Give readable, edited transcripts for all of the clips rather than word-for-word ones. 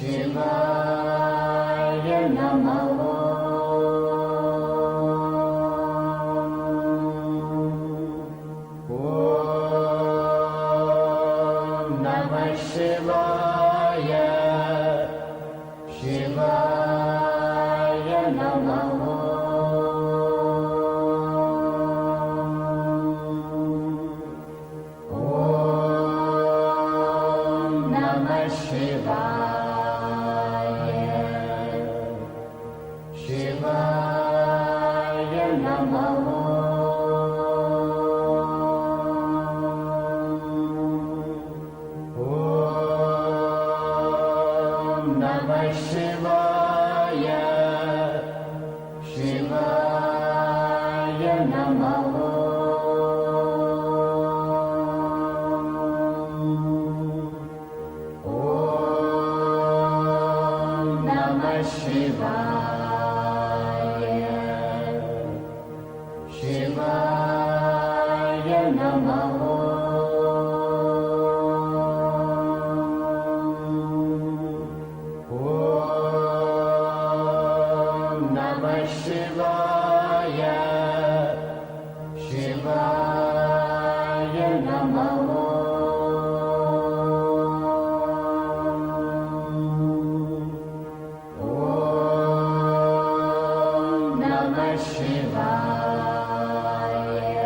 Shivaya Namaha. Om Namah Shivaya. Shivaya Namaha. Om Namah Shivaya. Shivaya Namaha. Om Namah Shivaya. Shivaya Namaha. Om Namah Shivaya. Shivaya Namaha. Om Namah Shivaya. Shivaya Namaha. Om Namah Shivaya.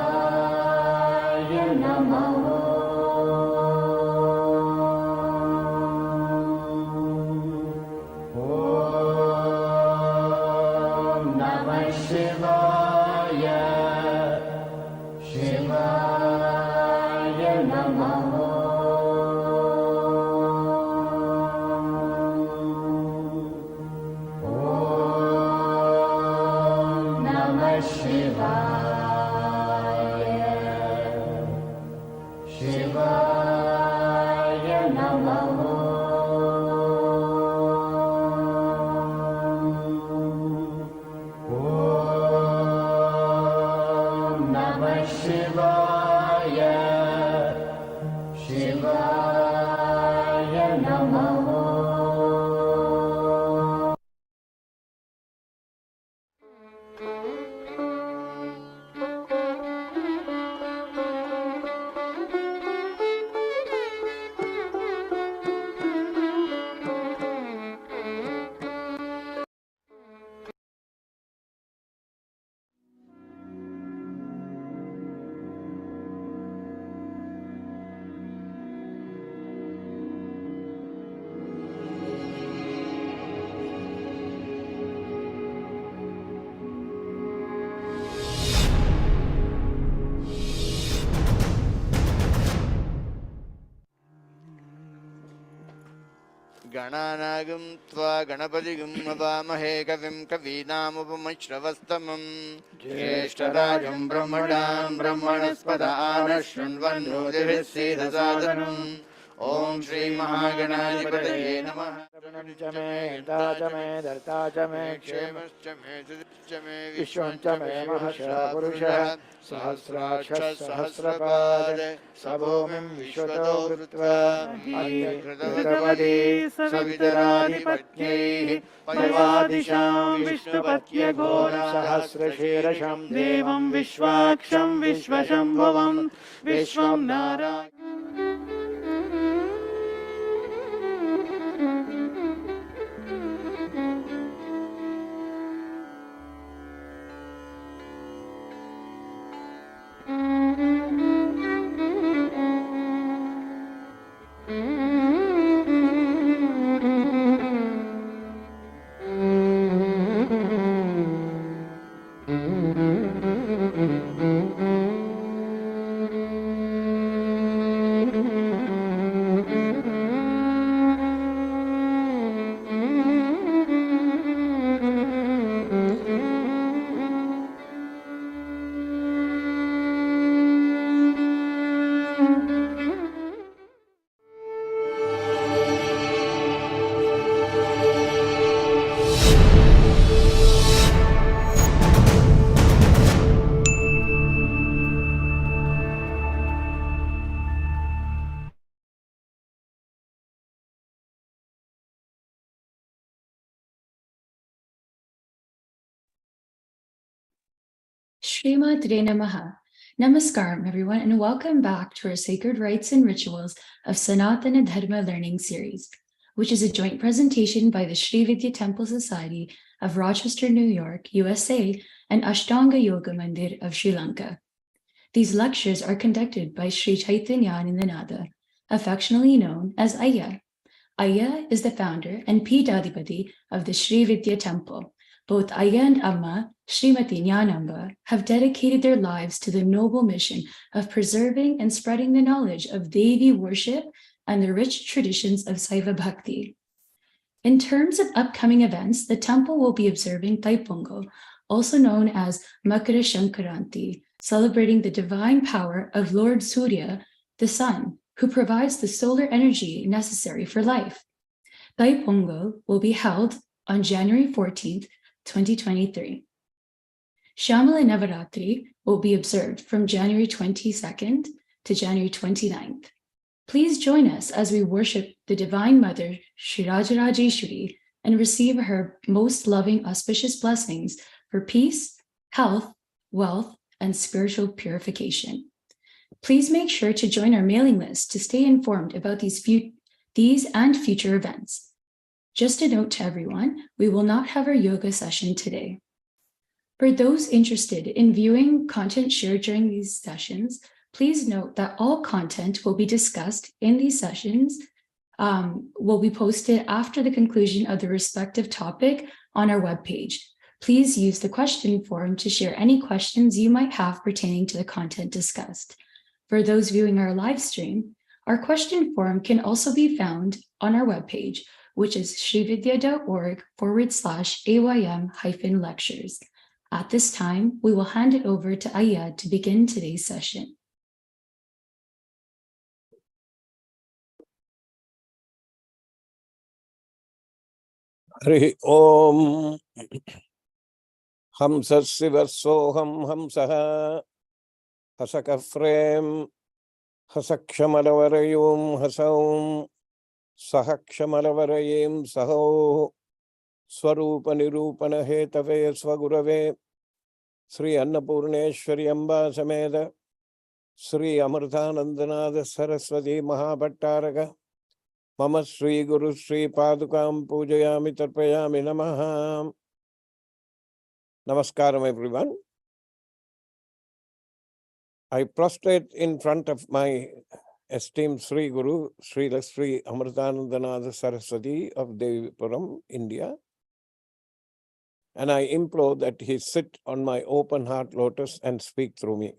Shivaya Namaha. Om Namah Shivaya. Shivaya Namaha. Om Namah Shivaya. Shivaya Namaha. Om Namah Shivaya. Shivaya Namaha. गणानागं त्वा गणपतिगं नवामहे कविं कवीनामुपमश्रवस्तमं ज्येष्ठराजं ब्रह्मणां ब्रह्मणस्पद आनशृण्वन्नोतिभिः सीदसादनम् ओम श्री महागणाधिपतये नमः। च मे च मे धर्ता च मे क्षेमश्च मे सुधश्च मे विश्वं च मे महर्षः पुरुषः सहस्राक्षः सहस्रपाद स भूमिं विश्वतो कृत्वा कृतवती सवितराधिपत्यैः पयवादिशां विष्णुपत्यघोरं सहस्रशीर्षं देवं विश्वाक्षं विश्वशम्भुवं विश्वं नारायणं Shrimatre Namaha. Namaskaram, everyone, and welcome back to our Sacred Rites and Rituals of Sanatana Dharma Learning Series, which is a joint presentation by the Sri Vidya Temple Society of Rochester, New York, USA, and Ashtanga Yoga Mandir of Sri Lanka. These lectures are conducted by Sri Chaitanyanandanada, affectionately known as Ayya. Ayya is the founder and Peethadipati of the Sri Vidya Temple. Both Ayya and Amma, Srimati Jnanamba, have dedicated their lives to the noble mission of preserving and spreading the knowledge of Devi worship and the rich traditions of Saiva Bhakti. In terms of upcoming events, the temple will be observing Thaipongal, also known as Makara Shankaranti, celebrating the divine power of Lord Surya, the sun, who provides the solar energy necessary for life. Thaipongal will be held on January 14th, 2023. Shamala Navaratri will be observed from January 22nd to January 29th. Please join us as we worship the Divine Mother, Sri Rajarajeswari, and receive her most loving, auspicious blessings for peace, health, wealth, and spiritual purification. Please make sure to join our mailing list to stay informed about these and future events. Just a note to everyone, we will not have our yoga session today. For those interested in viewing content shared during these sessions, please note that all content will be discussed in these sessions will be posted after the conclusion of the respective topic on our webpage. Please use the question form to share any questions you might have pertaining to the content discussed. For those viewing our live stream, our question form can also be found on our webpage, which is srividya.org/AYM-lectures. At this time, we will hand it over to Ayya to begin today's session. Hari Om Hamsasivasoham Hamsaha Hasakafrem Hasakshamalavarayum Hasaum Sahakshamalavarayim Saho Swarupa Nirupana Hetave Swagurave Sri Annapurneshwari Amba Sameda Sri Amritanandanada Saraswati Mahabhattaraka Mama Sri Guru Sri Padukam Pujayami Tarpayami Namaha. Namaskaram, everyone. I prostrate in front of my esteemed Sri Guru, Sri Amritanandanada Saraswati of Devipuram, India. And I implore that he sit on my open heart lotus and speak through me.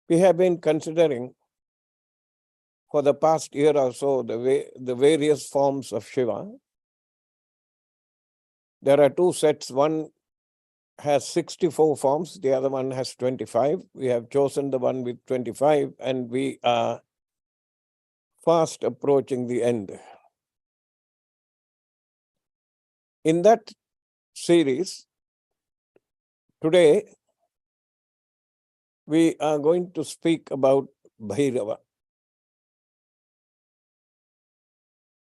We have been considering for the past year or so the various forms of Shiva. There are two sets. One has 64 forms, the other one has 25. We have chosen the one with 25, and we are fast approaching the end. In that series, today, we are going to speak about Bhairava.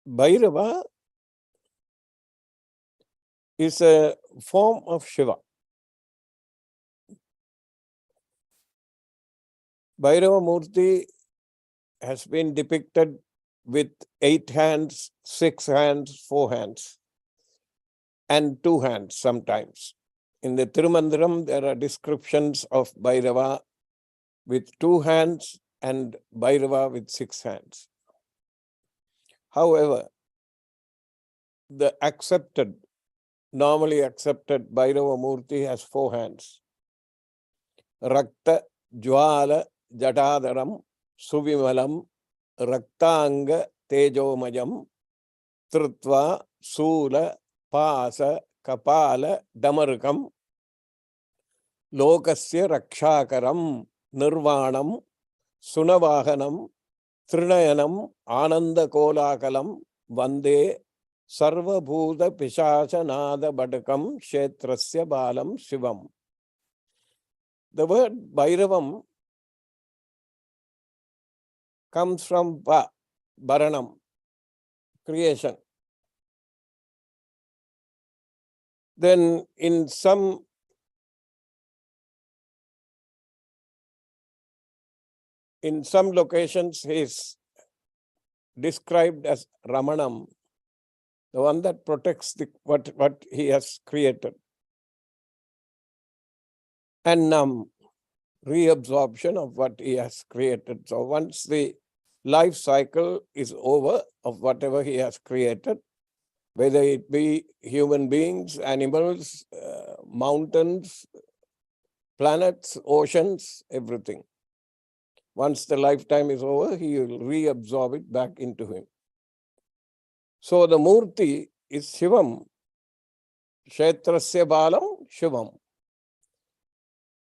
Bhairava is a form of Shiva. Bhairava Murthi has been depicted with 8 hands, 6 hands, 4 hands, and 2 hands sometimes. In the Tirumandiram, there are descriptions of Bhairava with 2 hands and Bhairava with 6 hands. However, the normally accepted Bhairava Murti has 4 hands. Rakta Jwala Jatadaram Suvimalam Raktanga Tejomayam Trutva Sula Pasa Kapala Damarkam Lokasya Rakshakaram Nirvanam Sunavahanam Trinayanam Ananda Kolakalam Vande Sarva Bhuta Pishacha Nada Badakam Kshetrasya Balam Shivam. The word Bhairavam comes from Bharanam, creation. Then in some locations he is described as Ramanam, the one that protects what he has created. And Nam, reabsorption of what he has created. So once the life cycle is over of whatever he has created, whether it be human beings, animals, mountains, planets, oceans, everything. Once the lifetime is over, he will reabsorb it back into him. So the Murti is Shivam, Kshetrasya Balam, Shivam.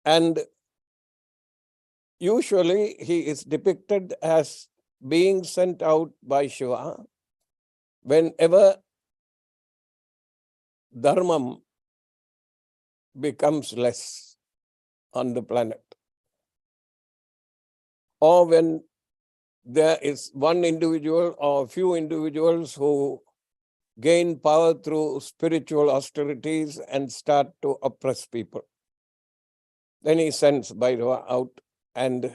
And usually he is depicted as being sent out by Shiva whenever Dharma becomes less on the planet, or when there is one individual or a few individuals who gain power through spiritual austerities and start to oppress people. Then he sends Bhairava out, and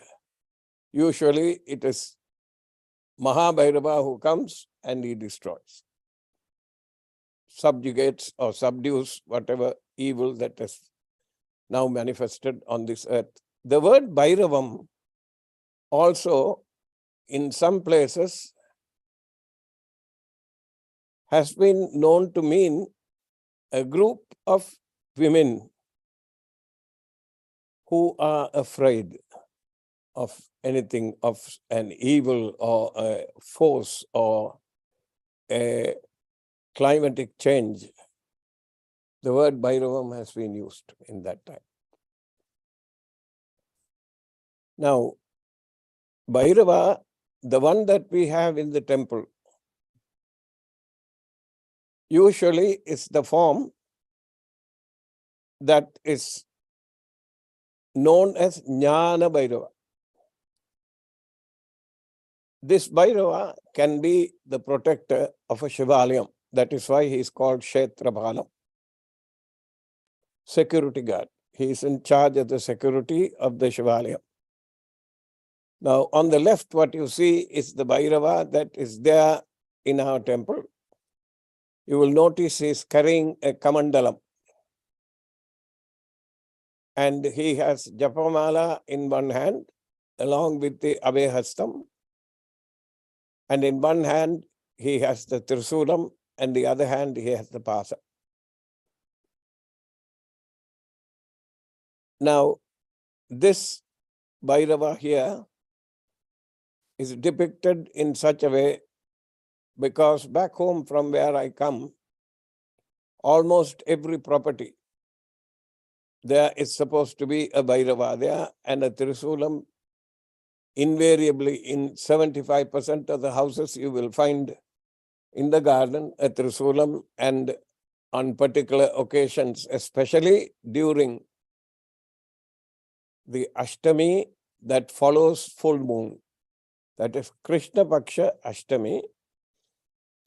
usually it is Mahabhairava who comes and he destroys, subjugates or subdues whatever evil that is now manifested on this earth. The word Bhairavam also in some places has been known to mean a group of women who are afraid of anything, of an evil or a force or a climatic change. The word Bhairavam has been used in that time. Now, Bhairava, the one that we have in the temple, usually is the form that is known as Jnana Bhairava. This Bhairava can be the protector of a Shivalayam. That is why he is called Kshetrabhalam, security guard. He is in charge of the security of the Shivalayam. Now, on the left, what you see is the Bhairava that is there in our temple. You will notice he is carrying a kamandalam. And he has Japamala in one hand, along with the Abhayhastam. And in one hand, he has the Trisulam, and the other hand, he has the Pasa. Now, this Bhairava here is depicted in such a way because back home from where I come, almost every property, there is supposed to be a Bhairava there and a Trisulam. Invariably, in 75% of the houses, you will find in the garden a Trisulam, and on particular occasions, especially during the Ashtami that follows full moon, that is Krishna Paksha Ashtami,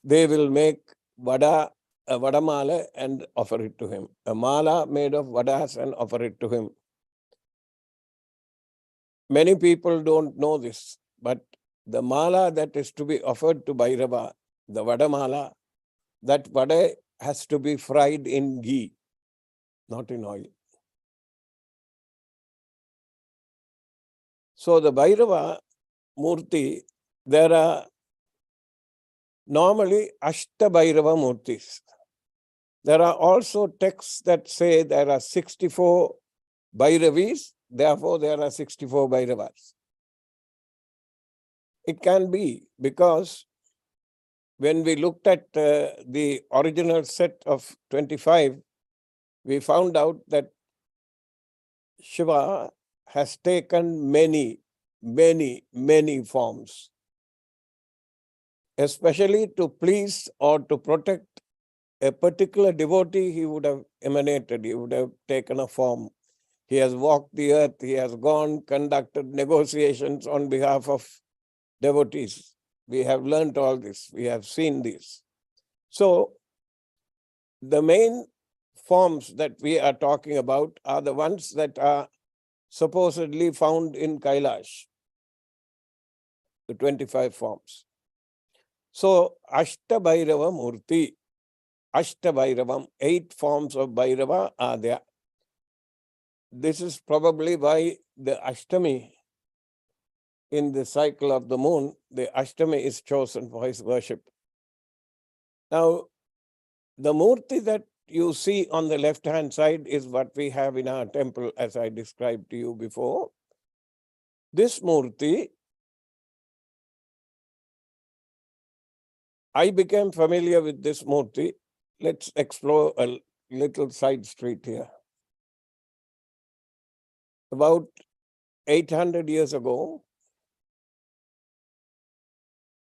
they will make a vadamala and offer it to him. A mala made of vadas and offer it to him. Many people don't know this, but the mala that is to be offered to Bhairava, the vadamala, that vada has to be fried in ghee, not in oil. So the Bhairava Murti, there are normally Ashta Bhairava Murtis. There are also texts that say there are 64 Bhairavis, therefore there are 64 Bhairavas. It can be because when we looked at the original set of 25, we found out that Shiva has taken many forms, especially to please or to protect a particular devotee. He would have emanated, he would have taken a form. He has walked the earth, he has gone, conducted negotiations on behalf of devotees. We have learnt all this, we have seen this. So, the main forms that we are talking about are the ones that are supposedly found in Kailash, the 25 forms. So, Ashta Bhairava Murthi, Ashta Bhairavam, 8 forms of Bhairava are there. This is probably why the Ashtami in the cycle of the moon, the Ashtami is chosen for his worship. Now, the Murti that you see on the left-hand side is what we have in our temple, as I described to you before. This Murti, I became familiar with this Murti. Let's explore a little side street here. About 800 years ago,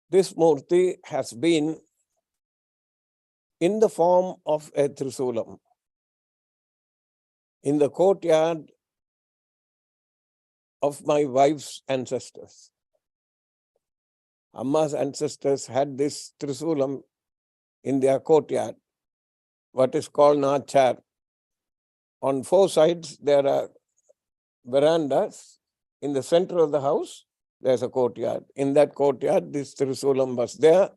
this Murti has been in the form of a Trisulam in the courtyard of my wife's ancestors. Amma's ancestors had this Trisulam in their courtyard, what is called Nachar. On 4 sides, there are verandas. In the center of the house, there's a courtyard. In that courtyard, this Trisulam was there,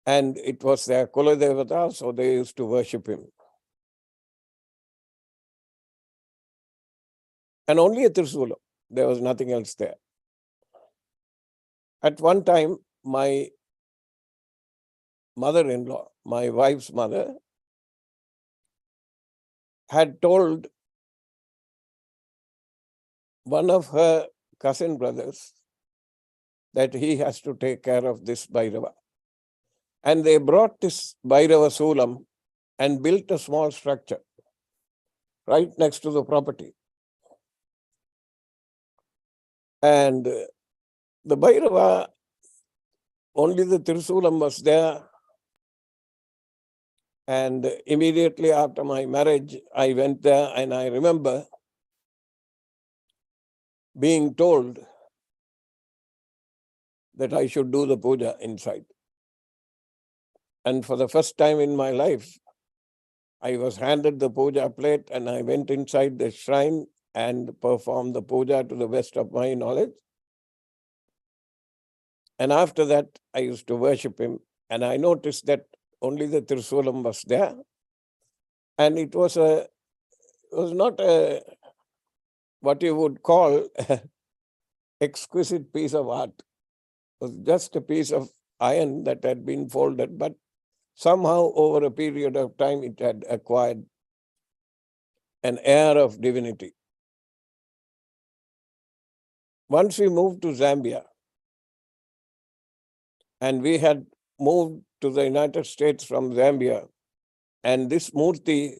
and it was their Kuladevata, so they used to worship him. And only a Trisulam. There was nothing else there. At one time, my mother-in-law, my wife's mother, had told one of her cousin brothers that he has to take care of this Bhairava. And they brought this Bhairava Sulam and built a small structure right next to the property. And the Bhairava, only the Trisulam was there. And immediately after my marriage, I went there, and I remember being told that I should do the puja inside. And for the first time in my life, I was handed the puja plate, and I went inside the shrine and performed the puja to the best of my knowledge. And after that, I used to worship him. And I noticed that only the Trisulam was there. And it was not a, what you would call exquisite piece of art. It was just a piece of iron that had been folded, but somehow over a period of time it had acquired an air of divinity. Once we moved to Zambia, and we had moved to the United States from Zambia, and this Murti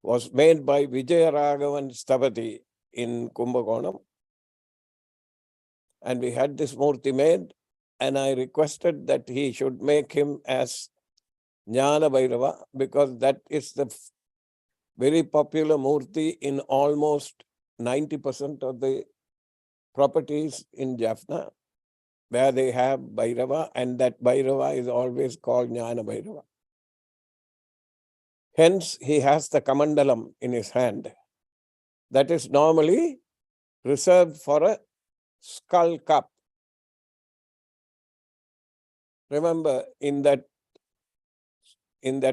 was made by Vijayaraghavan Sthapati in Kumbakonam. And we had this Murti made, and I requested that he should make him as Jnana Bhairava, because that is the very popular Murti in almost 90% of the properties in Jaffna, where they have Bhairava, and that Bhairava is always called Jnana Bhairava. Hence, he has the Kamandalam in his hand. That is normally reserved for a skull cup. Remember, in that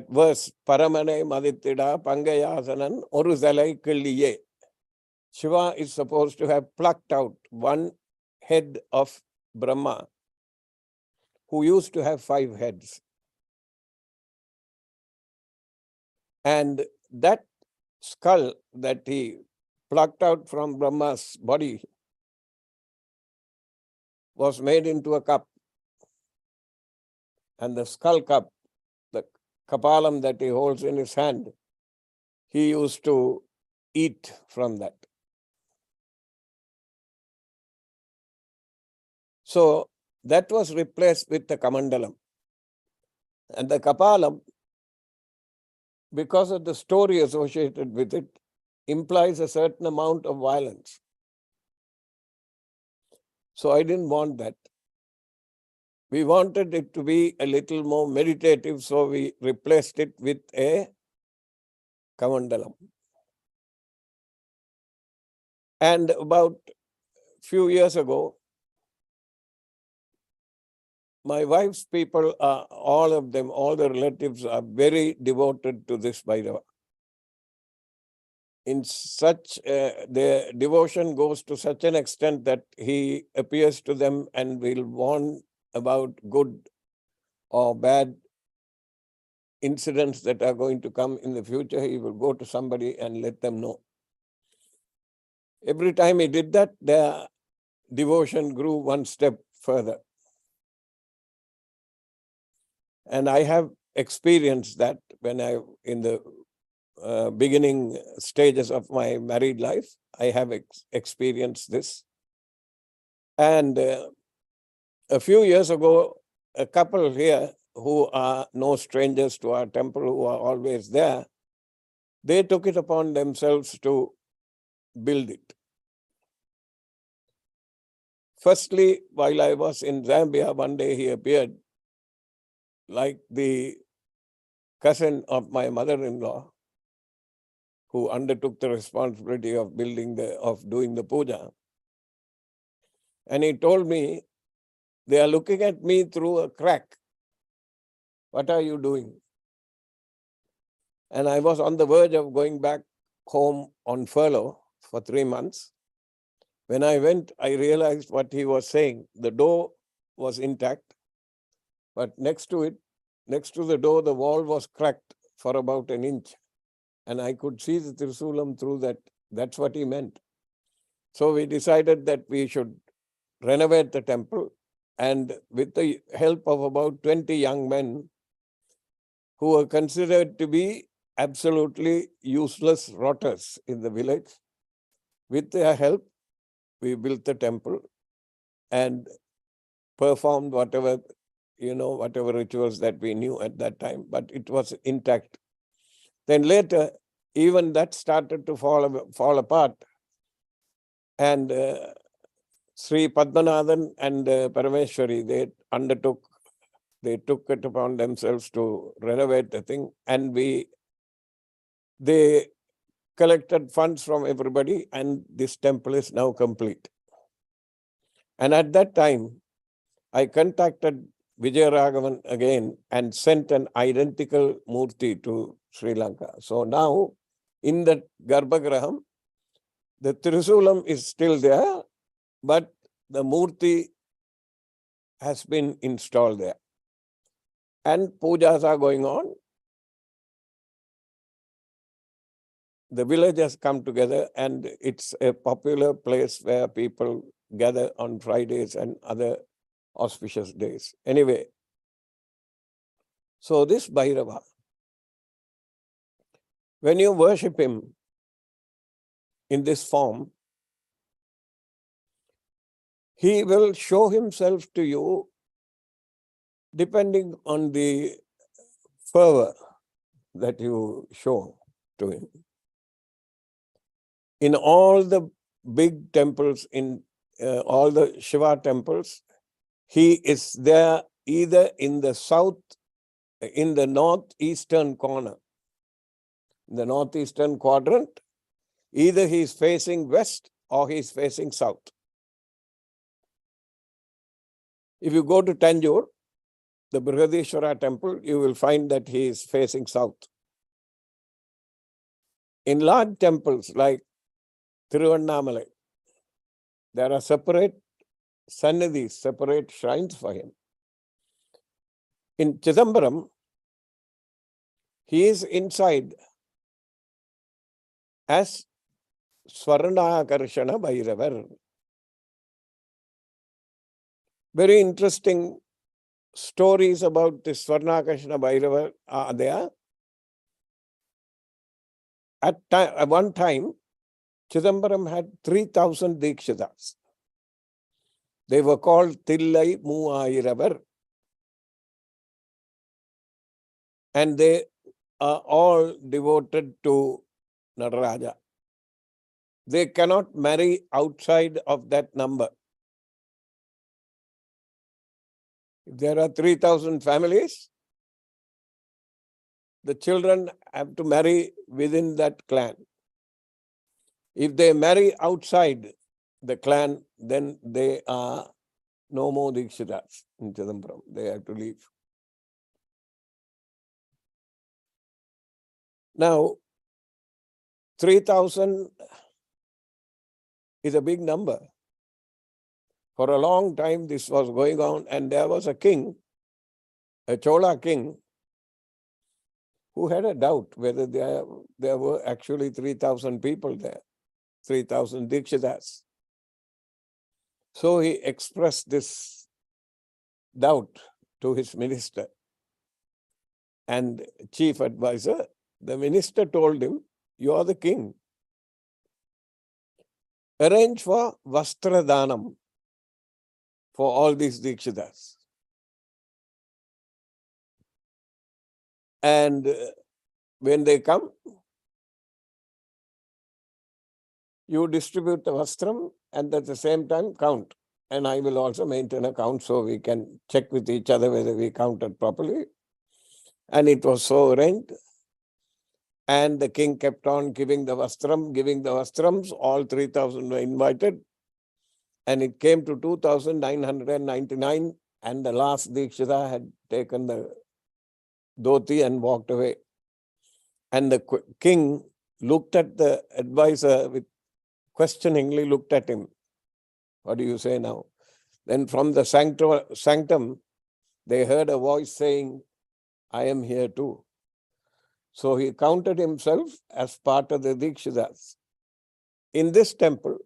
verse, Paramane Maditida Pangayasanan Oruzalai Killiye, Shiva is supposed to have plucked out one head of Brahma, who used to have 5 heads. And that skull that he plucked out from Brahma's body was made into a cup. And the skull cup, the kapalam that he holds in his hand, he used to eat from that. So that was replaced with the kamandalam. And the kapalam, because of the story associated with it, implies a certain amount of violence. So I didn't want that. We wanted it to be a little more meditative, so we replaced it with a Kamandalam. And about few years ago, my wife's people are, all of them, all the relatives are very devoted to this Bhairava. In such, their devotion goes to such an extent that he appears to them and will warn about good or bad incidents that are going to come in the future. He will go to somebody and let them know. Every time he did that, their devotion grew one step further. And I have experienced that when in the beginning stages of my married life, I have experienced this. And a few years ago, a couple here who are no strangers to our temple, who are always there, they took it upon themselves to build it. Firstly, while I was in Zambia, one day he appeared like the cousin of my mother-in-law, who undertook the responsibility of doing the puja. And he told me, they are looking at me through a crack. What are you doing? And I was on the verge of going back home on furlough for 3 months. When I went, I realized what he was saying. The door was intact, but next to the door, the wall was cracked for about an inch. And I could see the Trisulam through that. That's what he meant. So we decided that we should renovate the temple, and with the help of about 20 young men who were considered to be absolutely useless rotters in the village, with their help, we built the temple and performed whatever rituals that we knew at that time, but it was intact. Then later, even that started to fall apart. And Sri Padmanathan and Parameshwari, they took it upon themselves to renovate the thing, and they collected funds from everybody, and this temple is now complete. And at that time, I contacted Vijayaraghavan again and sent an identical Murthi to Sri Lanka. So now, in the Garbhagraham, the Trisulam is still there, but the Murti has been installed there. And pujas are going on. The village has come together, and it's a popular place where people gather on Fridays and other auspicious days. Anyway, so this Bhairava, when you worship him in this form, he will show himself to you depending on the fervor that you show to him. In all the big temples, in all the Shiva temples, he is there either in the south, in the northeastern corner, the northeastern quadrant. Either he is facing west or he is facing south. If you go to Tanjore, the Brihadishwara temple, you will find that he is facing south. In large temples like Tiruvannamalai, there are separate sannidhis, separate shrines for him. In Chidambaram, he is inside as Swarnakarshana Bhairavar. Very interesting stories about this Swarnakarshana Bhairava are there. At one time, Chidambaram had 3,000 Dikshitas. They were called Tillai Muayiravar. And they are all devoted to Nataraja. They cannot marry outside of that number. If there are 3,000 families, the children have to marry within that clan. If they marry outside the clan, then they are no more Dikshitas in Chidambaram. They have to leave. Now, 3,000 is a big number. For a long time this was going on, and there was a king, a Chola king, who had a doubt whether there were actually 3,000 people there, 3,000 Dikshitas. So he expressed this doubt to his minister and chief advisor. The minister told him, "You are the king. Arrange for Vastra Danam for all these Dikshitas. And when they come, you distribute the Vastram and at the same time count. And I will also maintain a count so we can check with each other whether we counted properly." And it was so arranged. And the king kept on giving the Vastrams. All 3,000 were invited. And it came to 2,999. And the last Dikshita had taken the dhoti and walked away. And the king looked at the advisor with questioningly looked at him. "What do you say now?" Then from the sanctum, they heard a voice saying, "I am here too." So he counted himself as part of the Dikshitas. In this temple,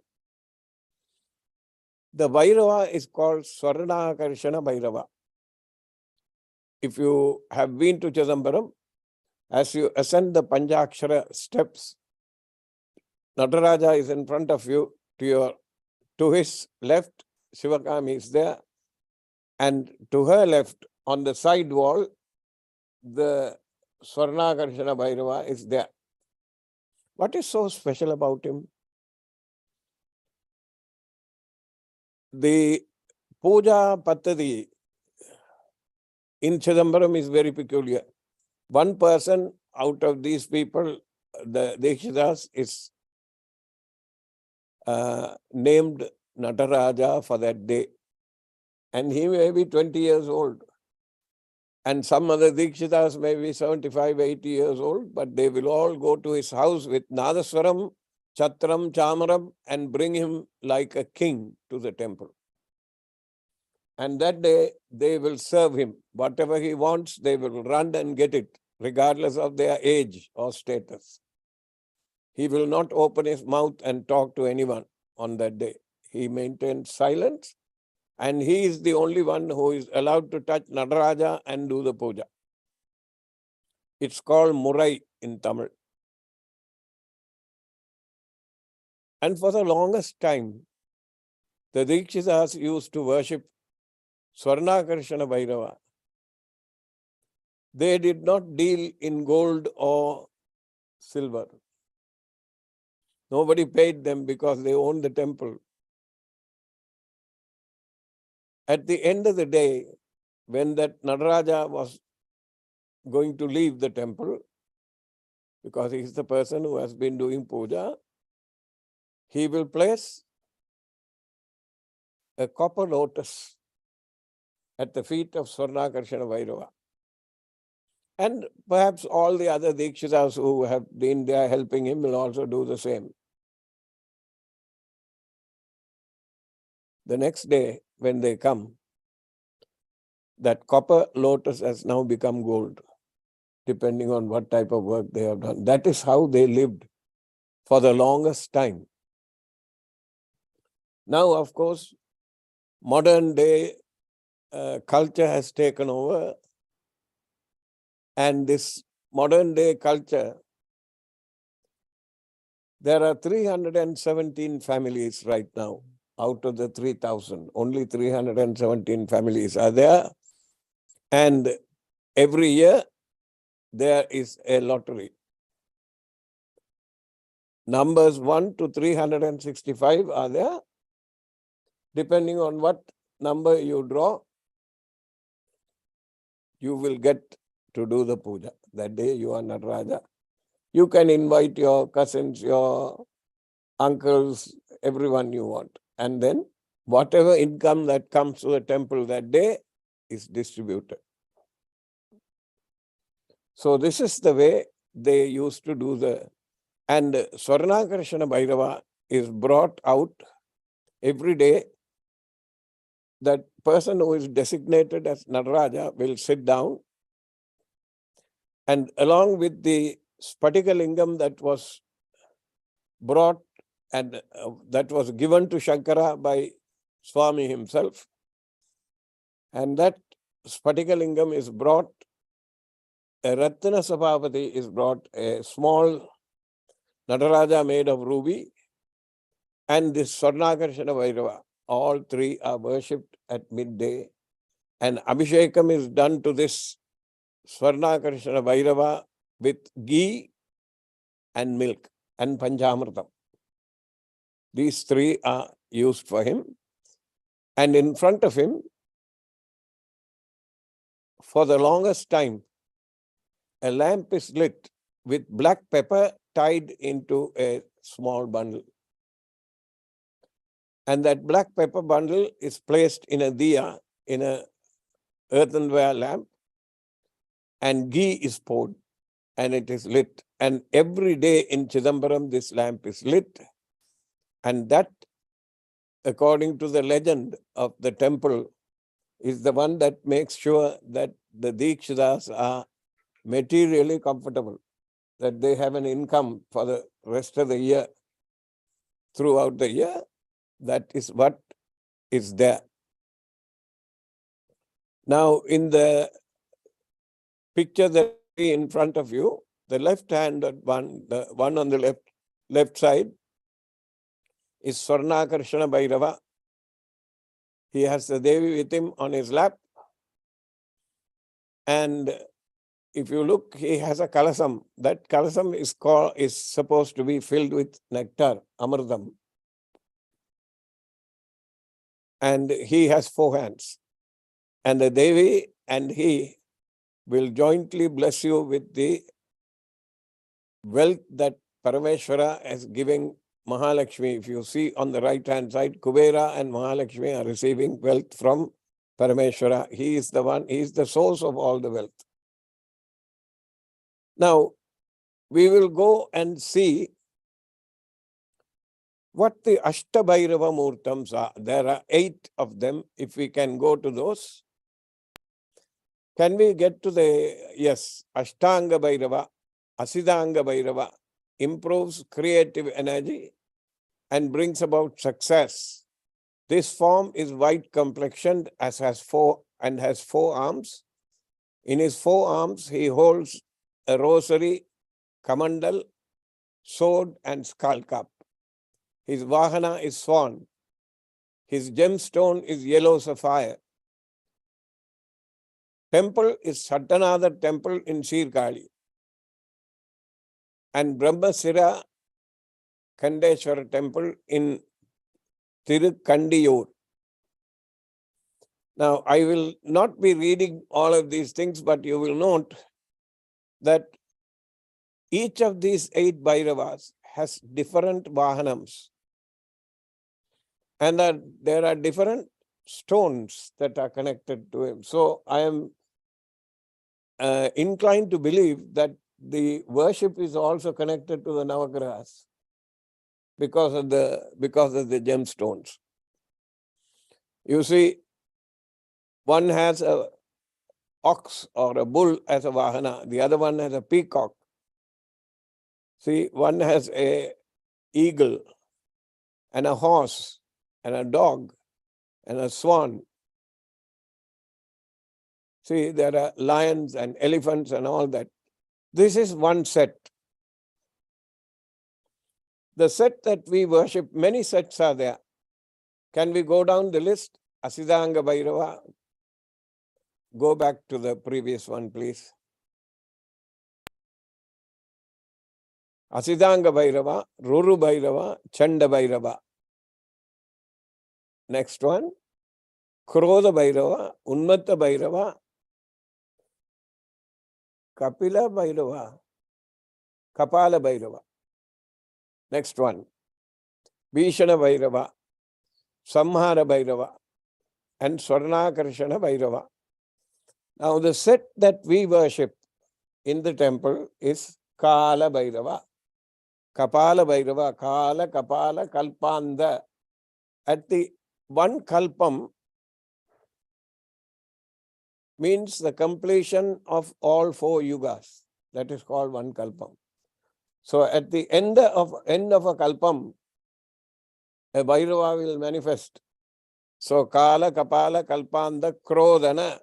the Bhairava is called Swarnakarshana Bhairava. If you have been to Chidambaram, as you ascend the Panchakshara steps, Nataraja is in front of you. To his left, Shivakami is there. And to her left, on the side wall, the Swarnakarshana Bhairava is there. What is so special about him? The Puja Pattadi in Chidambaram is very peculiar. One person out of these people, the Dikshitas, is named Nataraja for that day. And he may be 20 years old. And some other Dikshitas may be 75, 80 years old, but they will all go to his house with Nadaswaram, Chatram, Chamaram, and bring him like a king to the temple. And that day, they will serve him. Whatever he wants, they will run and get it, regardless of their age or status. He will not open his mouth and talk to anyone on that day. He maintains silence, and he is the only one who is allowed to touch Nataraja and do the puja. It's called Murai in Tamil. And for the longest time, the Dikshitas used to worship Swarnakarshana Bhairava. They did not deal in gold or silver. Nobody paid them because they owned the temple. At the end of the day, when that Nataraja was going to leave the temple, because he is the person who has been doing puja, he will place a copper lotus at the feet of Swarnakarshana Bhairava. And perhaps all the other Dikshitas who have been there helping him will also do the same. The next day, when they come, that copper lotus has now become gold, depending on what type of work they have done. That is how they lived for the longest time. Now, of course, modern day culture has taken over, and this modern day culture, there are 317 families right now. Out of the 3,000, only 317 families are there. And every year, there is a lottery. Numbers 1 to 365 are there. Depending on what number you draw, you will get to do the puja. That day you are Nataraja. You can invite your cousins, your uncles, everyone you want. And then whatever income that comes to the temple that day is distributed. So this is the way they used to do the... And Swarnakarshana Bhairava is brought out every day. That person who is designated as Nataraja will sit down, and along with the Spatika Lingam that was brought and that was given to Shankara by Swami himself, and that Spatika Lingam is brought, a Ratna Sapapati is brought, a small Nataraja made of ruby, and this Swarnakarshana Bhairava. All three are worshipped at midday, and Abhishekam is done to this Swarnakarshana Bhairava with ghee and milk and Panchamritam. These three are used for him, and in front of him, for the longest time, a lamp is lit with black pepper tied into a small bundle. And that black pepper bundle is placed in a diya, in a earthenware lamp, and ghee is poured, and it is lit. And every day in Chidambaram, this lamp is lit. And that, according to the legend of the temple, is the one that makes sure that the Dikshitas are materially comfortable, that they have an income for the rest of the year. Throughout the year, that is what is there. Now, in the picture that is in front of you, the left hand one, the one on the left side, is Swarnakarshana Bhairava. He has the Devi with him on his lap. And if you look, he has a kalasam. That kalasam is supposed to be filled with nectar, amardam. And he has 4 hands. And the Devi and he will jointly bless you with the wealth that Parameshwara is giving Mahalakshmi. If you see on the right hand side, Kubera and Mahalakshmi are receiving wealth from Parameshwara. He is the one, he is the source of all the wealth. Now, we will go and see what the Ashta Bhairava Murtams are. There are 8 of them. If we can go to those. Can we get to the, yes, Ashtanga Bhairava, Asidanga Bhairava improves creative energy and brings about success. This form is white complexioned as has 4 arms. In his 4 arms, he holds a rosary, kamandal, sword, and skull cup. His vahana is swan. His gemstone is yellow sapphire. Temple is Sattanatha temple in Sirkali. And Brahmasira Kandeshwara temple in Tirukandiyur. Now, I will not be reading all of these things, but you will note that each of these 8 Bhairavas has different Vahanams. And that there are different stones that are connected to him. So I am inclined to believe that the worship is also connected to the Navagrahas because of the gemstones. You see, one has a ox or a bull as a vahana, the other one has a peacock. See, one has a eagle and a horse and a dog and a swan. See, there are lions and elephants and all that. This is one set. The set that we worship, many sets are there. Can we go down the list? Asidanga Bhairava. Go back to the previous one, please. Asidanga Bhairava, Ruru Bhairava, Chanda Bhairava. Next one, Krodha Bhairava, Unmatta Bhairava, Kapila Bhairava, Kapala Bhairava. Next one, Bhishana Bhairava, Samhara Bhairava, and Swarnakarshana Bhairava. Now the set that we worship in the temple is Kala Bhairava, Kapala Bhairava, Kala, Kapala, Kalpanda. At the one Kalpam means the completion of all 4 yugas. That is called one Kalpam. So at the end of a Kalpam, a Bhairava will manifest. So Kala, Kapala, Kalpanda, Krodana,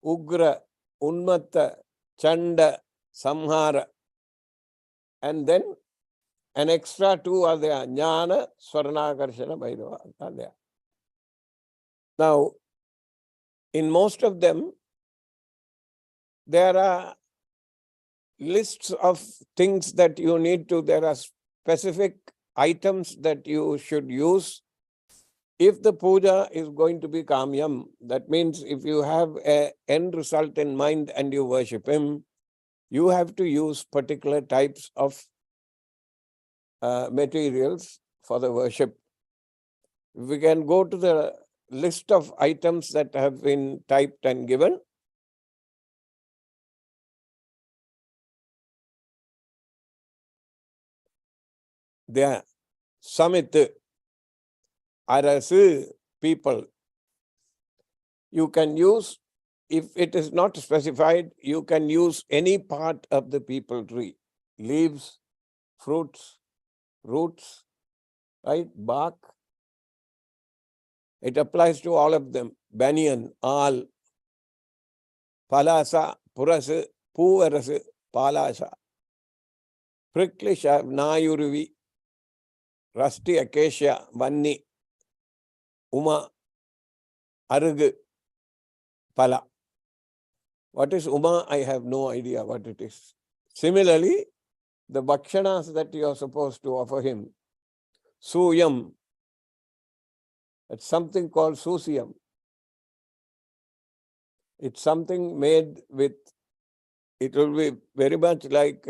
Ugra, Unmatta, Chanda, Samhara. And then an extra 2 are there. Jnana, Swarnakarshana, Bhairava are there. Now, in most of them, there are lists of things that you need to, there are specific items that you should use. If the puja is going to be kamyam, that means if you have an end result in mind and you worship him, you have to use particular types of materials for the worship. We can go to the list of items that have been typed and given. There, Samit, Arasu, people. You can use, if it is not specified, you can use any part of the people tree. Leaves, fruits, roots, right? Bark. It applies to all of them. Banyan, all. Palasa, Purasa, Poovarasa, Palasa. Prickly shrub, Nayuruvi, Rusty acacia, Vanni, Uma, Arugu, Pala. What is Uma? I have no idea what it is. Similarly, the bhakshanas that you are supposed to offer him, Suyam, it's something called Susiyam. It's something made with, it will be very much like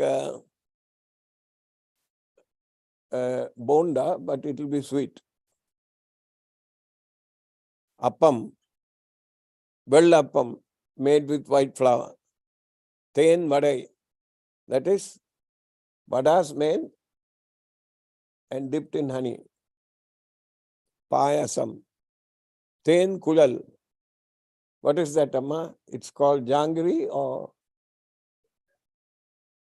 bonda, but it will be sweet. Appam, Vellappam, made with white flour. Ten vadai, that is vadas made and dipped in honey. Payasam. Ten kulal. What is that, Amma? It's called jangri or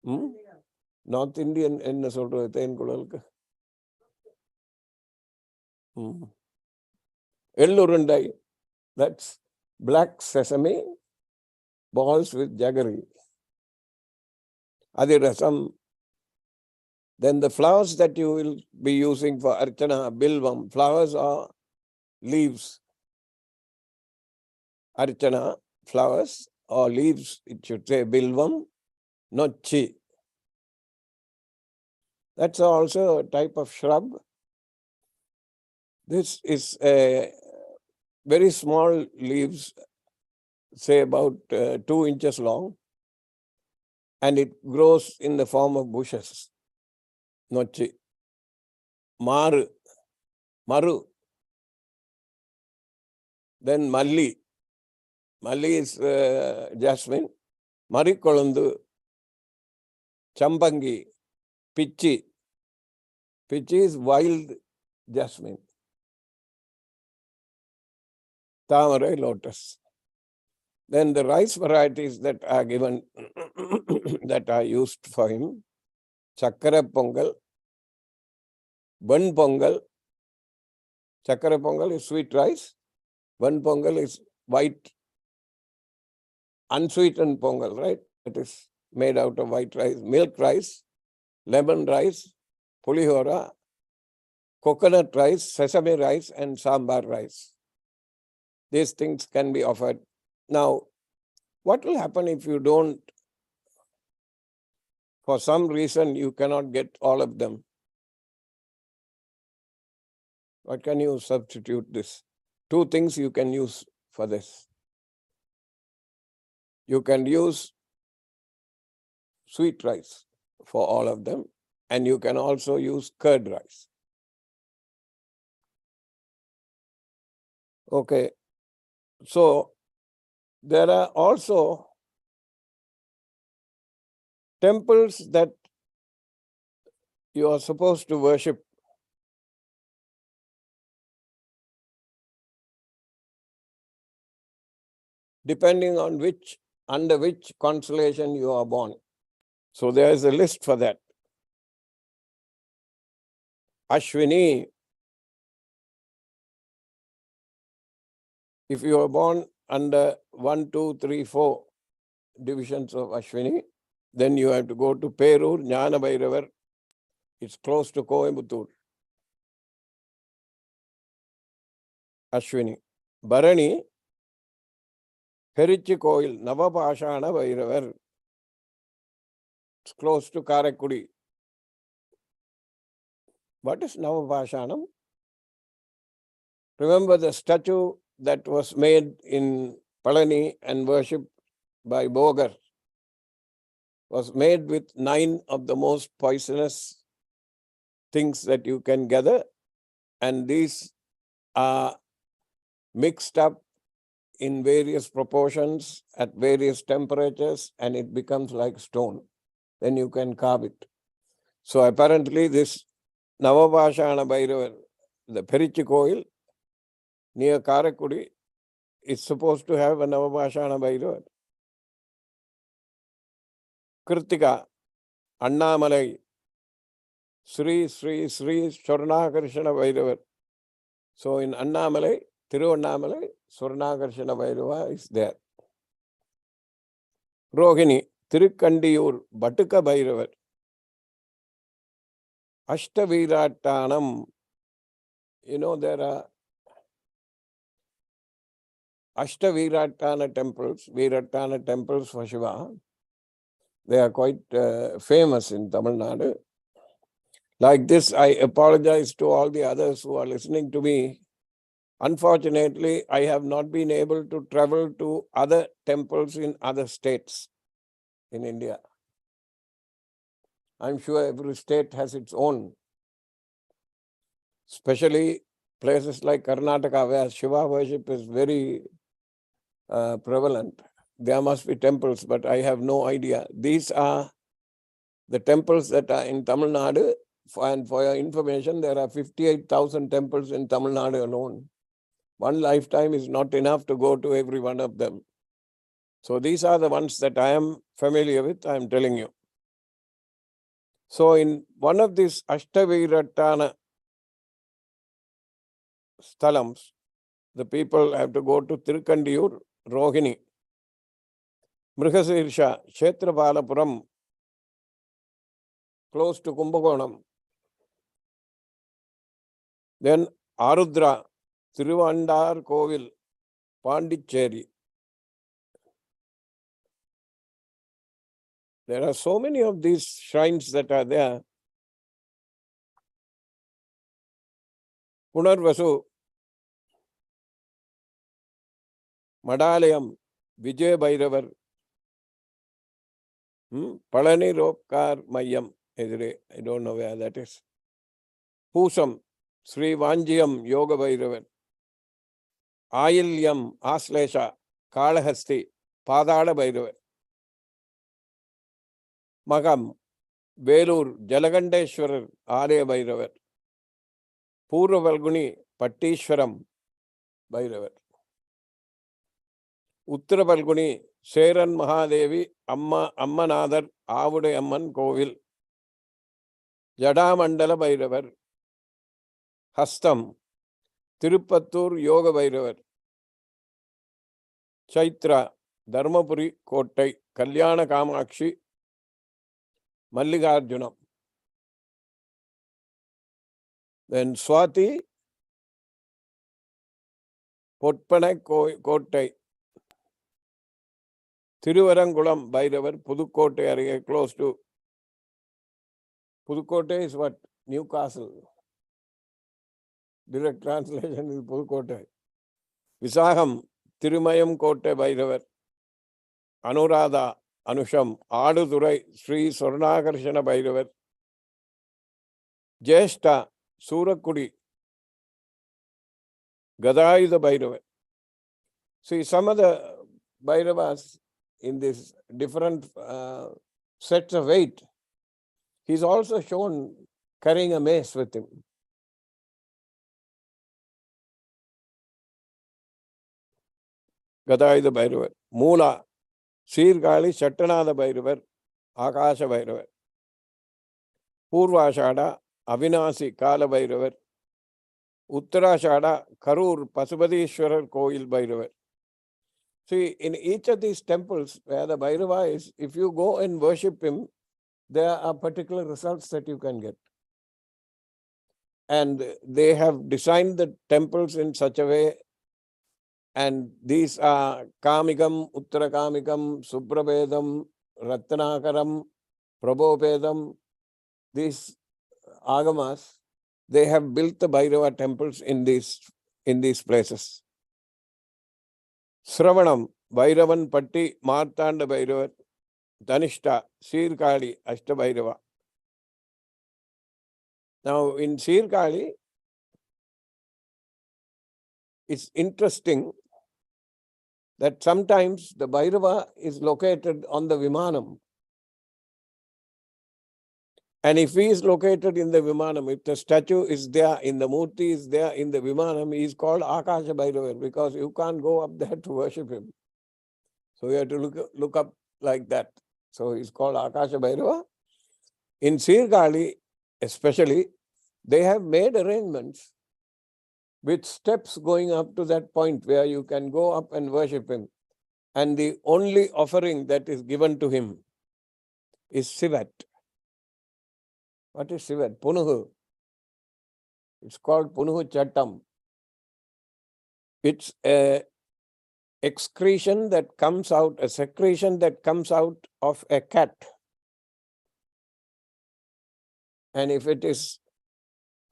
North Indian enna solra ten kulal. Ellurundai. That's black sesame balls with jaggery. Adirasam. Then the flowers that you will be using for archana, bilvam, flowers or leaves. Archana, flowers or leaves, it should say bilvam, nochi. That's also a type of shrub. This is a very small leaves, say about 2 inches long, and it grows in the form of bushes. Nochi. Maru. Maru. Then Malli. Malli is jasmine. Marikolandu. Chambangi. Pichi. Pichi is wild jasmine. Tamarai, lotus. Then the rice varieties that are given, that are used for him, Chakara Pongal, Ban Pongal. Chakara Pongal is sweet rice. Ban Pongal is white, unsweetened Pongal, right? It is made out of white rice, milk rice, lemon rice, pulihora, coconut rice, sesame rice, and sambar rice. These things can be offered. Now, what will happen if you don't, for some reason, you cannot get all of them? What can you substitute this? 2 things you can use for this. You can use sweet rice for all of them, and you can also use curd rice. Okay, so there are also temples that you are supposed to worship depending on under which constellation you are born. So there is a list for that. Ashwini, if you are born under 1, 2, 3, 4 divisions of Ashwini, then you have to go to Perur, Jnana Bhairavar. It's close to Coimbatore. Ashwini. Bharani, Perichi Koil, Navapashana Bhairavar. It's close to Karakudi. What is Navapashanam? Remember the statue that was made in Palani and worshipped by Bogar was made with 9 of the most poisonous things that you can gather, and these are mixed up in various proportions at various temperatures, and it becomes like stone. Then you can carve it. So apparently this Navapashana Bhairavar, the Perichi Koil near Karakudi, is supposed to have a Navapashana Bhairavar. Kritika, Annamalai, Sri Swarnakarshana Bhairavar. So in Annamalai, Tiruvannamalai, Swarnakarshana Bhairava is there. Rohini, Tirukandiyur, Batuka Bhairavar. Ashta Bhairatanam, there are Ashta Bhairatana temples for Shiva. They are quite famous in Tamil Nadu. Like this, I apologize to all the others who are listening to me. Unfortunately, I have not been able to travel to other temples in other states in India. I'm sure every state has its own, especially places like Karnataka where Shiva worship is very prevalent. There must be temples, but I have no idea. These are the temples that are in Tamil Nadu, and for your information, there are 58,000 temples in Tamil Nadu alone. One lifetime is not enough to go to every one of them. So these are the ones that I am familiar with, I am telling you. So in one of these Ashtaviratana sthalams, the people have to go to Tirukandiyur, Rohini, Mrigasirsha, Kshetrapalapuram, close to Kumbakonam. Then Arudra, Tiruvandar Kovil, Pondicherry. There are so many of these shrines that are there. Punarvasu, Madalayam, Vijay Bhairavar, Palani Ropkar Mayam, I don't know where that is. Pusam, Sri Vanjiyam Yoga Bhairavar, Ayilyam Aslesha, Kalahasti, Padada Bhairavar, Magam, Velur, Jalagandeshwarar, Arya Bhairavar, Purva Valguni, Pattishwaram Bhairavar, Uttara Valguni, Seran Mahadevi, Ammanadar, Avude Amman Kovil, Jadamandala Bhairavar, Hastam, Tirupattur Yoga Bhairavar, Chaitra, Dharmapuri Kottai, Kalyana Kamakshi, Mallikarjunam. Then Swati, Potpanai Kottai, Thiruvarangulam Bhairavar, Pudukkottai area, close to Pudukkottai is what? Newcastle. Direct translation is Pudukkottai. Visaham, Thirumayam Kottai Bhairavar. Anuradha, Anusham, Adudurai, Sri Swarnakarshana Bhairavar, Jeshta, Surakudi, Gadayuda Bhairavar. See, some of the Bhairavas in this different sets of 8, he's also shown carrying a mace with him. Gadayuda Bhairavar, Moola, Sirgali, Shattanada Bhairavar, Akasha Bhairavar, Purvashada, Avinasi, Kala Bhairavar, Uttarashada, Karur, Pasupatishwarar, Koil Bhairavar. See, in each of these temples where the Bhairava is, if you go and worship him, there are particular results that you can get. And they have designed the temples in such a way, and these are Kamikam, Uttarakamikam, Suprabedam, Ratnakaram, Prabhopedam, these agamas, they have built the Bhairava temples in these places. Sravanam, Bhairavan Patti, Martanda Bhairavar, Dhanishta, Sirkali, Ashta Bhairava. Now in Sirkali, it's interesting that sometimes the Bhairava is located on the Vimanam. And if he is located in the Vimanam, if the statue is there, in the Murthi is there in the Vimanam, he is called Akasha Bhairava because you can't go up there to worship him. So you have to look up like that. So he's called Akasha Bhairava. In Sirkali, especially, they have made arrangements with steps going up to that point where you can go up and worship him. And the only offering that is given to him is Sivat. What is Sivat? Punuhu. It's called Punuhu Chattam. It's a excretion that comes out, a secretion that comes out of a cat. And if it is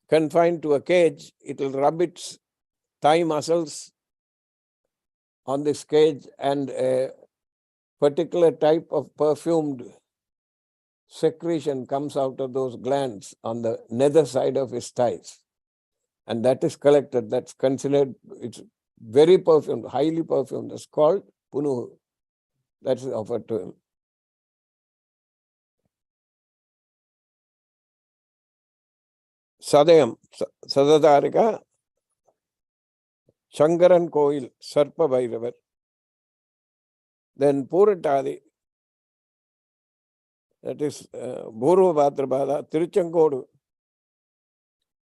confined to a cage, it will rub its thigh muscles on this cage, and a particular type of perfumed secretion comes out of those glands on the nether side of his thighs. And that is collected. That's considered, it's very perfumed, highly perfumed. It's called Punuhu. That's offered to him. Sadayam, Sadadarika, Shankaran Koil, Sarpa Bhairavar. Then Puratadi, that is Bhurva Bhadrapada, Tiruchenkodu,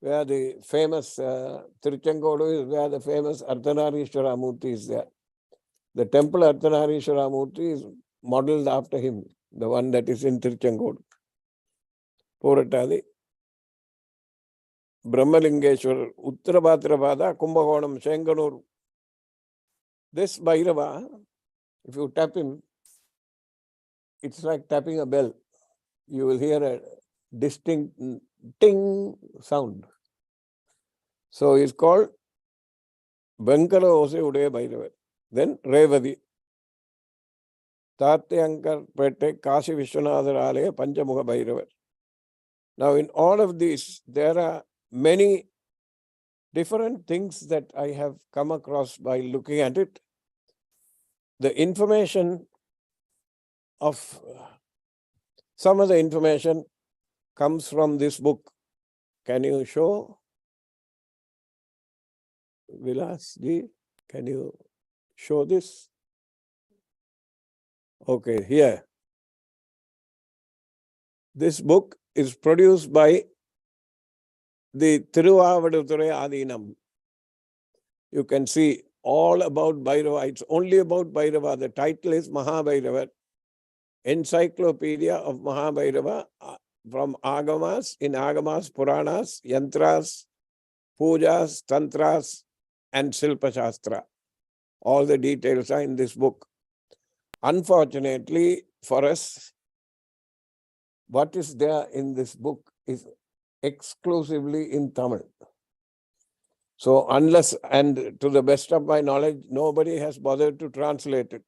where the famous Tiruchenkodu is where the famous Ardhanarishwara Murthi is there. The temple Ardhanarishwara Murthi is modeled after him, the one that is in Tiruchenkodu. Puratadi, Brahmalingeshwar, Uttarabhadrapada, Kumbhakonam, Shenganur. This Bhairava, if you tap him, it's like tapping a bell. You will hear a distinct ting sound. So it's called Bankara Ose Ude Bhairava. Then Revadi. Tatyankar Pete Kashi Vishwanatha Alaya Panchamuga Bhairava. Now in all of these, there are many different things that I have come across by looking at it. The information of some of the information comes from this book. Can you show? Vilas ji, can you show this? Okay, here. This book is produced by the Tiruvavadurai Adinam. You can see all about Bhairava. It's only about Bhairava. The title is Mahabhairava, Encyclopedia of Mahabhairava, from Agamas, in Agamas, Puranas, Yantras, Pujas, Tantras, and Silpa Shastra. All the details are in this book. Unfortunately for us, what is there in this book is exclusively in Tamil. So unless, and to the best of my knowledge, nobody has bothered to translate it.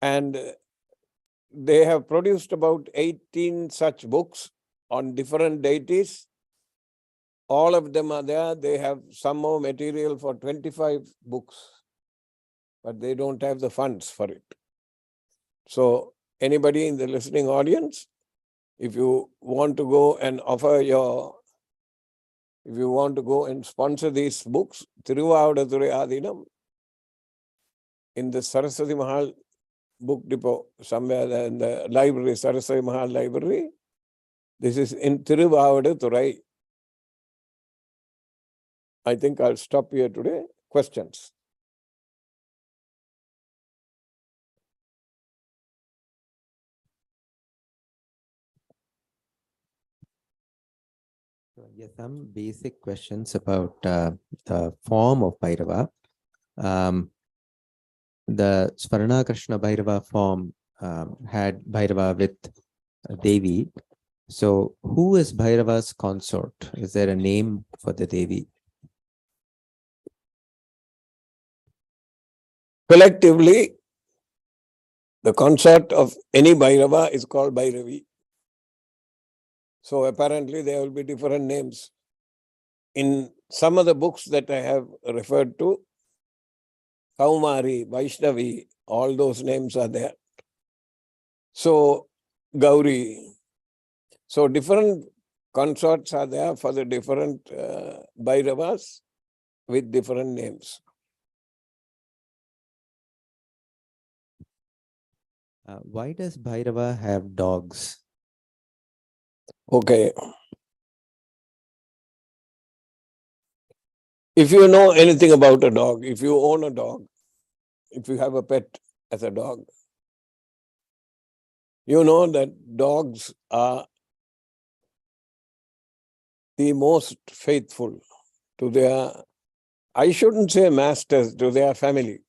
And they have produced about 18 such books on different deities. All of them are there. They have some more material for 25 books, but they don't have the funds for it. So anybody in the listening audience, if you want to go and if you want to go and sponsor these books, Thiruvavadathuri Adinam, in the Saraswati Mahal book depot, somewhere there in the library, Saraswati Mahal library, this is in Thiruvavadathuri. I think I'll stop here today. Questions? Yes, some basic questions about the form of Bhairava. The Svarna Krishna Bhairava form had Bhairava with Devi. So, who is Bhairava's consort? Is there a name for the Devi? Collectively, the consort of any Bhairava is called Bhairavi. So apparently there will be different names. In some of the books that I have referred to, Kaumari, Vaishnavi, all those names are there. So Gauri. So different consorts are there for the different Bhairavas with different names. Why does Bhairava have dogs? Okay. If you know anything about a dog, if you own a dog, if you have a pet as a dog, you know that dogs are the most faithful to their, I shouldn't say masters, to their family.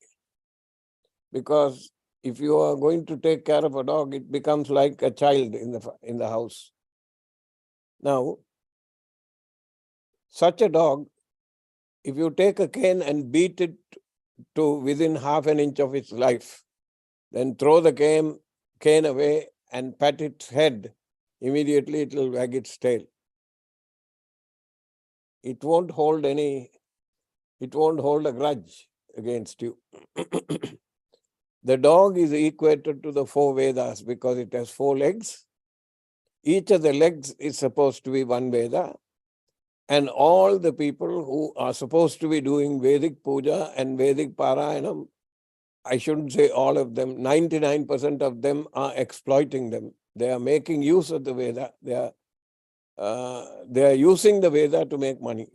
Because if you are going to take care of a dog, it becomes like a child in the house. Now, such a dog, if you take a cane and beat it to within half an inch of its life, then throw the cane away and pat its head, immediately it will wag its tail. It won't hold a grudge against you. The dog is equated to the 4 Vedas because it has 4 legs. Each of the legs is supposed to be 1 Veda. And all the people who are supposed to be doing Vedic Puja and Vedic Parayanam, I shouldn't say all of them, 99% of them are exploiting them. They are making use of the Veda. They are using the Veda to make money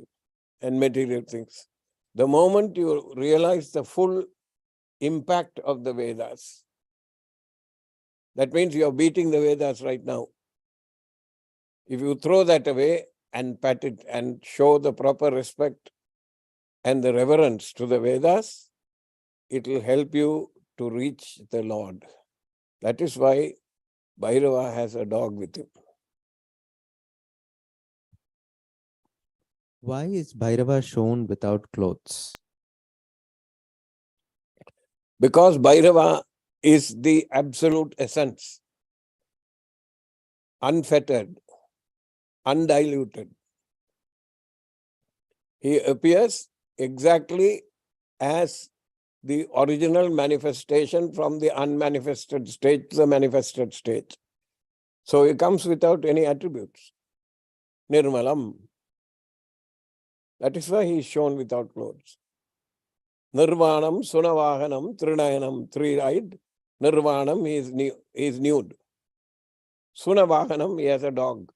and material things. The moment you realize the full impact of the Vedas, that means you are beating the Vedas right now. If you throw that away and pat it and show the proper respect and the reverence to the Vedas, it will help you to reach the Lord. That is why Bhairava has a dog with him. Why is Bhairava shown without clothes? Because Bhairava is the absolute essence, unfettered, undiluted. He appears exactly as the original manifestation from the unmanifested state to the manifested state. So he comes without any attributes. Nirmalam. That is why he is shown without clothes. Nirvanam, Sunavahanam, Trinayanam, 3-eyed. Nirvanam, he is nude. Sunavahanam, he has a dog.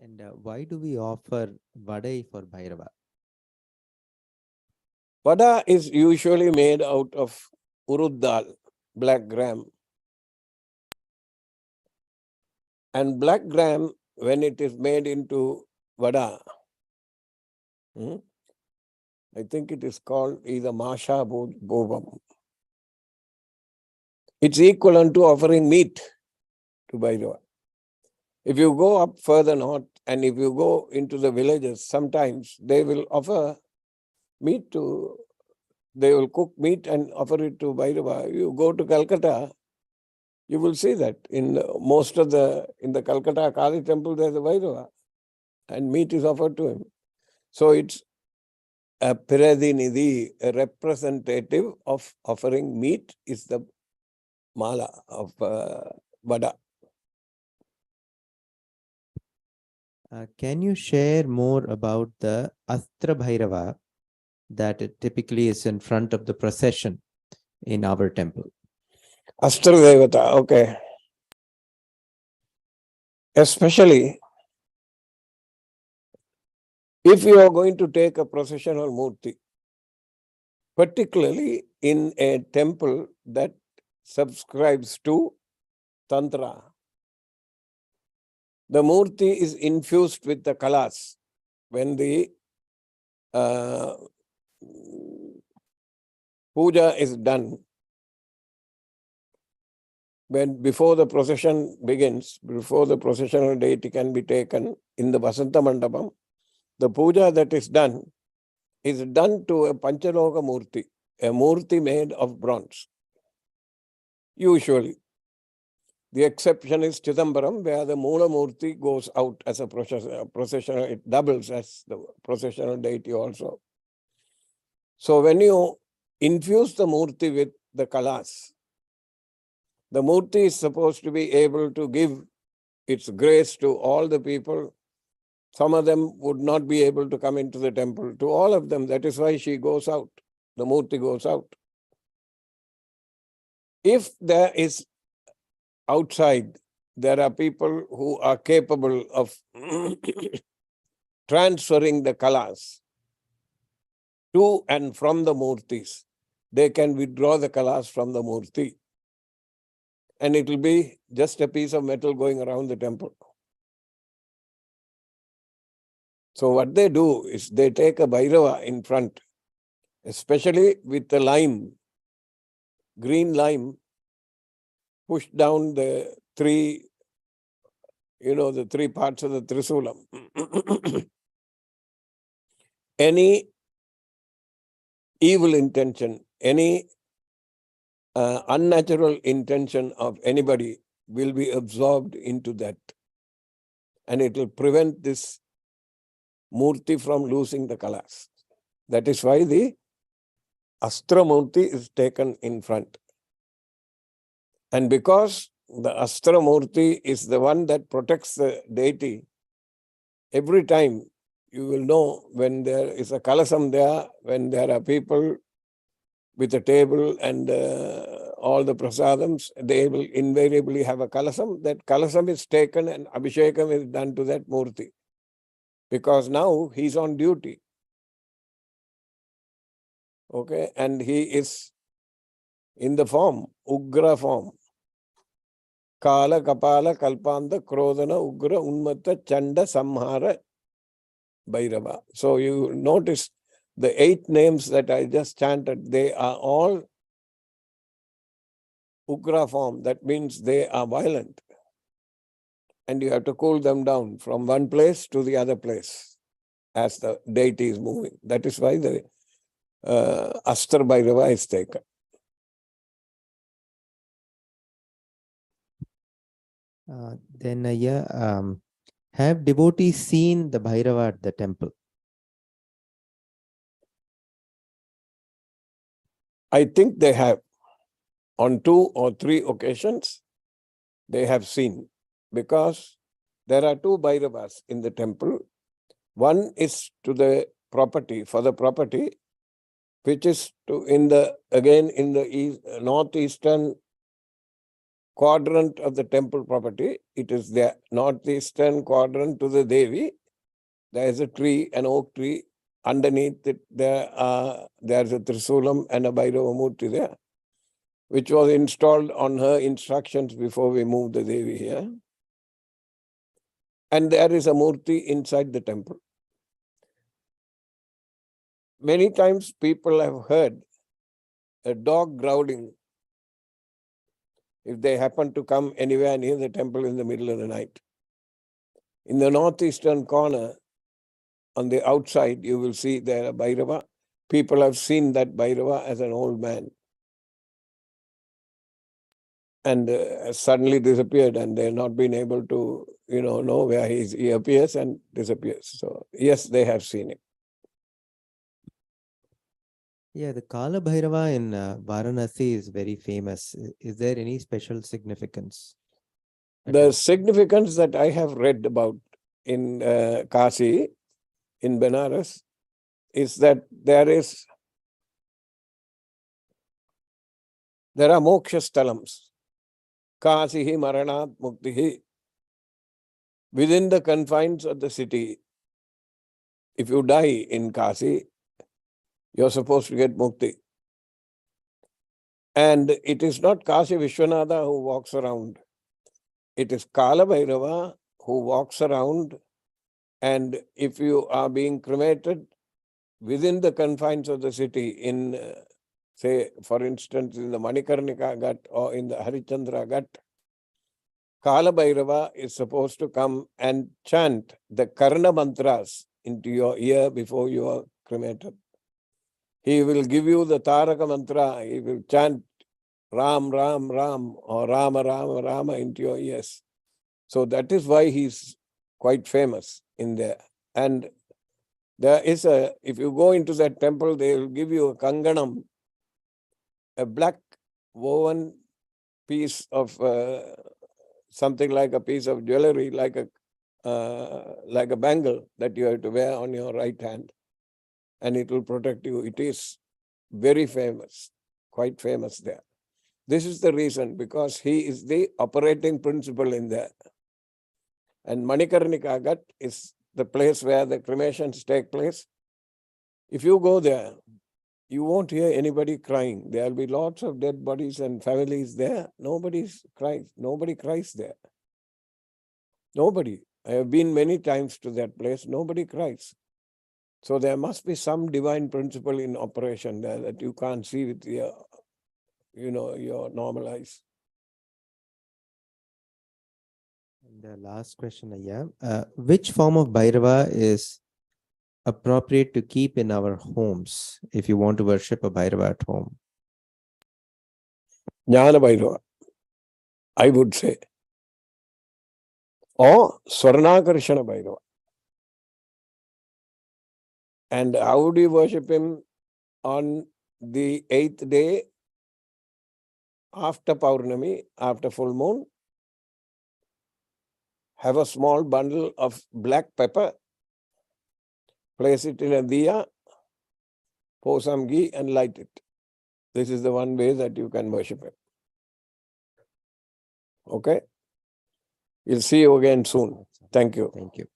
And why do we offer Vadai for Bhairava? Vada is usually made out of urud dal, black gram. And black gram, when it is made into vada, I think it is called either Masha Bobam. It's equivalent to offering meat to Bhairava. If you go up further north and if you go into the villages, sometimes they will offer meat to they will cook meat and offer it to Bhairava. You go to Calcutta, you will see that in the Calcutta Kali temple, there's a Bhairava and meat is offered to him. So it's a Piradinidhi, a representative of offering meat, is the mala of Vada. Can you share more about the Ashta Bhairava that it typically is in front of the procession in our temple? Ashta Devata, okay. Especially if you are going to take a processional Murti, particularly in a temple that subscribes to Tantra, the Murti is infused with the kalas. When the puja is done, before the procession begins, before the processional deity can be taken in the Vasanta Mandapam, the puja that is done to a Panchaloka Murti, a Murti made of bronze. Usually. The exception is Chidambaram, where the Mula Murti goes out as a processional, it doubles as the processional deity also. So when you infuse the Murti with the kalas, the Murti is supposed to be able to give its grace to all the people. Some of them would not be able to come into the temple. To all of them, that is why she goes out. The Murti goes out. If there is outside, there are people who are capable of transferring the kalas to and from the Murtis. They can withdraw the kalas from the Murti. And it will be just a piece of metal going around the temple. So what they do is they take a Bhairava in front, especially with the lime, green lime, push down the three parts of the Trisulam. Any evil intention, any unnatural intention of anybody will be absorbed into that. And it will prevent this Murti from losing the kalas. That is why the Astra Murti is taken in front. And because the Astra Murti is the one that protects the deity, every time you will know when there is a kalasam there, when there are people with a table and all the prasadams, they will invariably have a kalasam. That kalasam is taken and abhishekam is done to that Murti. Because now he is on duty. Okay, and he is in the form, Ugra form. Kala, Kapala, Kalpanda, Krodana, Ugra, Unmata, Chanda, Samhara, Bhairava. So you notice the 8 names that I just chanted, they are all Ugra form. That means they are violent. And you have to cool them down from one place to the other place as the deity is moving. That is why the Ashta Bhairava is taken. Have devotees seen the Bhairava at the temple? I think they have. On 2 or 3 occasions, they have seen. Because there are 2 Bhairavas in the temple. One is to the property, for the property, which is in the northeastern quadrant of the temple property. It is the northeastern quadrant to the Devi. There is a tree, an oak tree. Underneath it, there is a Trisulam and a Bhairava Murti there, which was installed on her instructions before we moved the Devi here. And there is a Murti inside the temple. Many times people have heard a dog growling if they happen to come anywhere near the temple in the middle of the night. In the northeastern corner, on the outside, you will see there a Bhairava. people have seen that Bhairava as an old man and suddenly disappeared, and they've not been able to, know where he is. He appears and disappears. So yes, they have seen him. Yeah, the Kala Bhairava in Varanasi is very famous. Is there any special significance? The significance that I have read about in Kashi, in Benares, is that there are moksha sthalams. Kasihi Maranat Muktihi. Within the confines of the city, if you die in Kasi, you're supposed to get mukti. And it is not Kasi Vishwanatha who walks around. It is Kala Bhairava who walks around, and if you are being cremated within the confines of the city in, say, for instance, in the Manikarnika Ghat or in the Harichandra Ghat, Kala Bhairava is supposed to come and chant the Karna mantras into your ear before you are cremated. He will give you the Taraka mantra. He will chant Ram, Ram, Ram or Rama, Rama, Rama into your ears. So that is why he's quite famous in there. And there is if you go into that temple, they will give you a kanganam, a black woven piece of something like a piece of jewelry, like a bangle that you have to wear on your right hand, and it will protect you. It is very famous, quite famous there. This is the reason, because he is the operating principle in there. And Manikarnika Ghat is the place where the cremations take place. If you go there, you won't hear anybody crying. There will be lots of dead bodies and families there. Nobody cries there. Nobody. I have been many times to that place. Nobody cries. So there must be some divine principle in operation there that you can't see with your, your normal eyes. The last question, Ayya. Which form of Bhairava is appropriate to keep in our homes if you want to worship a Bhairava at home? Jnana Bhairava, I would say. Or Swarnakarshana Bhairava. And how do you worship him? On the 8th day after Paurnami, after full moon, have a small bundle of black pepper, place it in a diya, pour some ghee and light it. This is the one way that you can worship him. Okay? We'll see you again soon. Thank you. Thank you.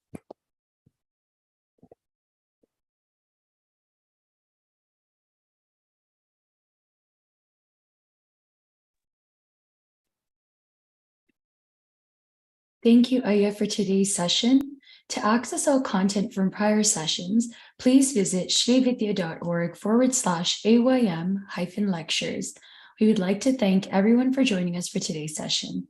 Thank you, Ayya, for today's session. To access all content from prior sessions, please visit srividya.org/AYM-lectures. We would like to thank everyone for joining us for today's session.